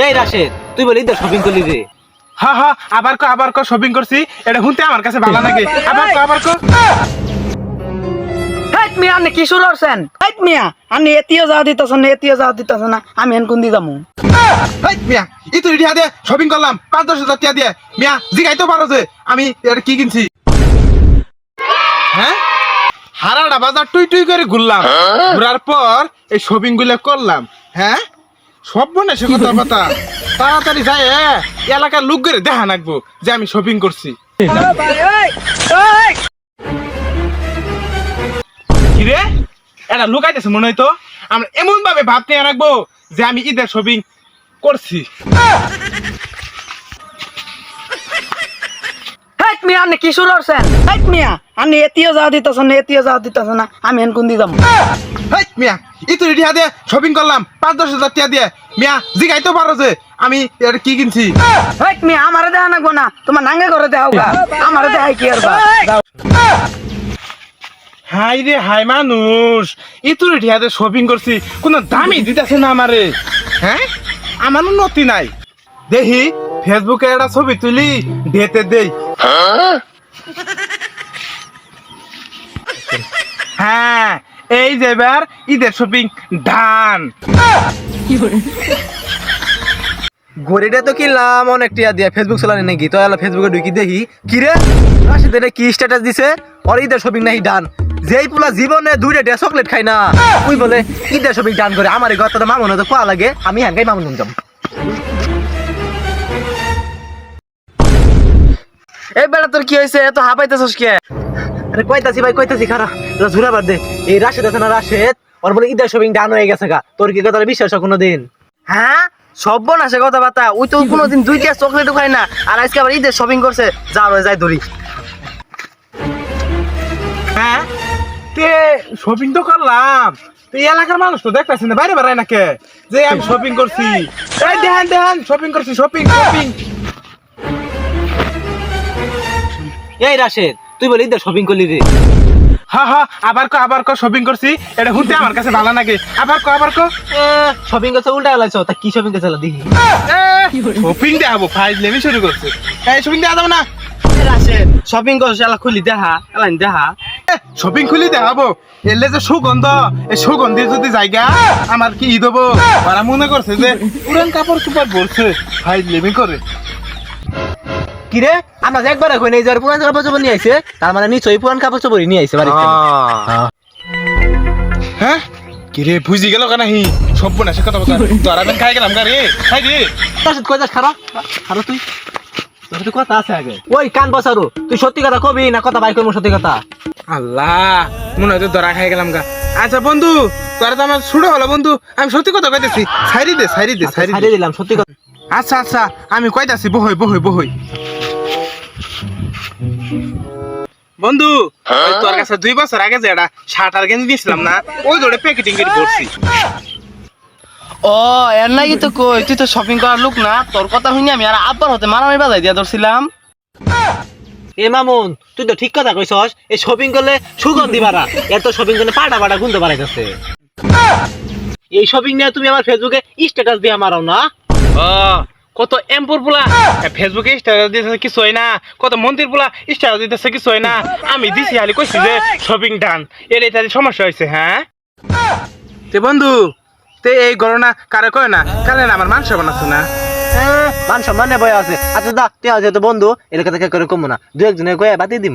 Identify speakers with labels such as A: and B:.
A: এই রাশেদ তুই বলি ঈদের শপিং করলি রে?
B: হ্যাঁ হ্যাঁ আবার কো শপিং করছি। এটা শুনতে আমার কাছে ভালো লাগে। আবার কো
C: হেট মিয়া আপনি কি শুরু করছেন? হেট মিয়া আপনি এতিও যাওয়া দিতেছেন না আমি এন কোন দি যামু?
B: হেই মিয়া ই তুই টিয়া দিয়ে শপিং করলাম ৫-১০ হাজার টাকা দিয়ে। মিয়া জিগাইতে পারো যে আমি এটা কি কিনছি? হ্যাঁ হারাটা বাজার টুই করে ঘুরলাম, ঘুরার পর এই শপিং গুলো করলাম। হ্যাঁ সব মনে সে কথা তাড়াতাড়ি যায় এলাকার লোক করে দেখা নাকবো যে আমি শপিং করছি। কিরে এটা লুকাইতেছে মনে হয়তো। আমরা এমন ভাবে ভাব নিয়ে রাখবো যে আমি ঈদের শপিং করছি।
C: হেট মিয়া আপনি কি শুরু করছেন? হেট মিয়া আপনি এতিও যাওয়া দিতেছেন না আমি এন কোন দি যামু?
B: হেই মিয়া ই তুই টিয়া দিয়ে শপিং করলাম ৫-১০ হাজার টাকা দিয়ে। মিয়া জিগাইতে পারো যে আমি এটা কি কিনছি?
C: হেট মিয়া আমারে দেখা নাগবো না, তোমার নাঙ্গে ঘরে দেখাও গা। আমারে দেখাই কি আর বা?
B: হাই রে হাই মানুষ ই তুই টিয়া দিয়ে শপিং করছি কোনো দামই দিতেছে না আমারে। হ্যাঁ আমার উন্নতি নাই। দেখি ফেসবুকে একটা ছবি তুলি ডেতে দেই। হ্যাঁ এই যে এবার ঈদের শপিং ডান।
A: ঘড়িটা তো কিনলাম অনেক টিয়া দিয়া, ফেসবুক চালানি নাকি, তো এলা ফেসবুকে ঢুকি দেখি কি রে রাশেদ এটা কি স্ট্যাটাস দিছে, ওর ঈদের শপিং নাকি ডান। যেই পুলা জীবনে 2টা চকলেট খাই না তুই বলে ঈদের শপিং ডান করে। আমার ঘর তো মামুন তো কোয়া লাগে, আমি হ্যাঙ্গাই মামুন যাম।
C: এই বেলা তোর কি হয়েছে এত হাঁপাইতেছস কে?
A: আরে কইতাছি খারা ঝুরা বাদ দে। এই রাশেদ আছে না রাশেদ, ওর বলে ঈদের শপিং ডান হয়ে গেছে গা। তোর কি কথা বিশ্বাস কোনো দিন?
C: হ্যাঁ সব বোন আসে কথাবার্তা, ওই তো কোনোদিন 2টা চকলেটও খাই না, আর আজকে আবার ঈদের শপিং করছে। যাই ধরি।
B: হ্যাঁ তে শপিং তো করলাম, তো এই এলাকার মানুষ তো দেখতেছি না, বাইরে বেড়ায় নাকি যে আমি শপিং করছি। এই দেখেন শপিং করছি শপিং।
A: এই রাশেদ তুই বলে ঈদের শপিং করলি রে?
B: হ্যাঁ হ্যাঁ আবার কো শপিং করছি। এটা শুনতে আমার কাছে ভালো লাগে। আবার কো
A: শপিং করছে উল্টা এলাইছ, তা কি শপিং করছে দেখি।
B: শপিং দেখাবো ফাইজ লেমি শুরু করছে। এই শপিং দেখা যাবো না?
C: রাশেদ শপিং করছে এলা খুলি দেখা, এলাইন দেখা।
B: শপিং খুলি দেখাবো এলে যে সুগন্ধ, এই সুগন্ধি যদি জায়গা আমার কি ঈদ হবো। ওরা মনে করছে যে পুরান কাপড় চুপড় বলছে ফাইজ লেমি করে।
A: কিরে আমরা যে একবার কই নাই যে পুরান কাপড় চোপড় নিয়ে আইছে, তার মানে নিশ্চয়ই পুরান কাপড় চোপড় নিয়ে আইছে বাড়িতে।
B: হ্যাঁ কিরে বুঝি গেল কেন হি সব না সে কথা বলতে তোরা বেন খাই গেলাম গারে খাই রে।
A: রাশেদ কই যাস খারাপ তুই, তোর তো কথা আছে আগে। ওই কান বসারু তুই সত্যি কথা কবি না কথা বাই করবো? সত্যি কথা।
B: আল্লাহ মনে হয় ধরা খাই গেলাম গা। আচ্ছা বন্ধু তোরা তো আমার ছুড়ো হলো বন্ধু, আমি সত্যি কথা কইতেছি। সাইরি দে
A: ছাড়িয়ে দিলাম সত্যি কথা।
B: আচ্ছা আমি কইতাছি বহই বন্ধু ওই তোর কাছে 2 বছর আগে যে একটা শার্ট আর গেঞ্জি দিয়েছিলাম না, ওই দৌড়ে প্যাকেটিং করে পড়ছি।
C: ও এর নাকি তো কই তুই তো শপিং করার লোক না, তোর কথা শুনি আমি আর আব্বার হতে মারামারি বাজাই দিয়া ধরছিলাম।
A: এ মামুন তুই তো ঠিক কথা কইছস, এই শপিং করলে সুগন্ধি বাড়া, এত শপিং করলে পাটা গুনতে বাড়াইতেছে। এই শপিং নিয়ে তুমি আমার ফেসবুকে স্ট্যাটাস দিয়ে মারাও না?
B: ও কত এমপুর পোলা ফেসবুকে স্ট্যাটাস দিতেছে কিছু হয় না, কত মন্দির পোলা স্ট্যাটাস দিতেছে কিছু হয় না। আমি দিছি খালি কইছি যে শপিং ডান, এর তাদের সমস্যা হয়েছে। হ্যাঁ তে বন্ধু তে এই ঘটনা কারে কয় না, কারণ আমার মান সম্মান আছে না।
A: মান সম্মানে বয় আছে। আচ্ছা দা তুই যেহেতু বন্ধু এলাকা থেকে করে কমবো না, 2-1 জনের কয়ে বাতিয়ে দিম।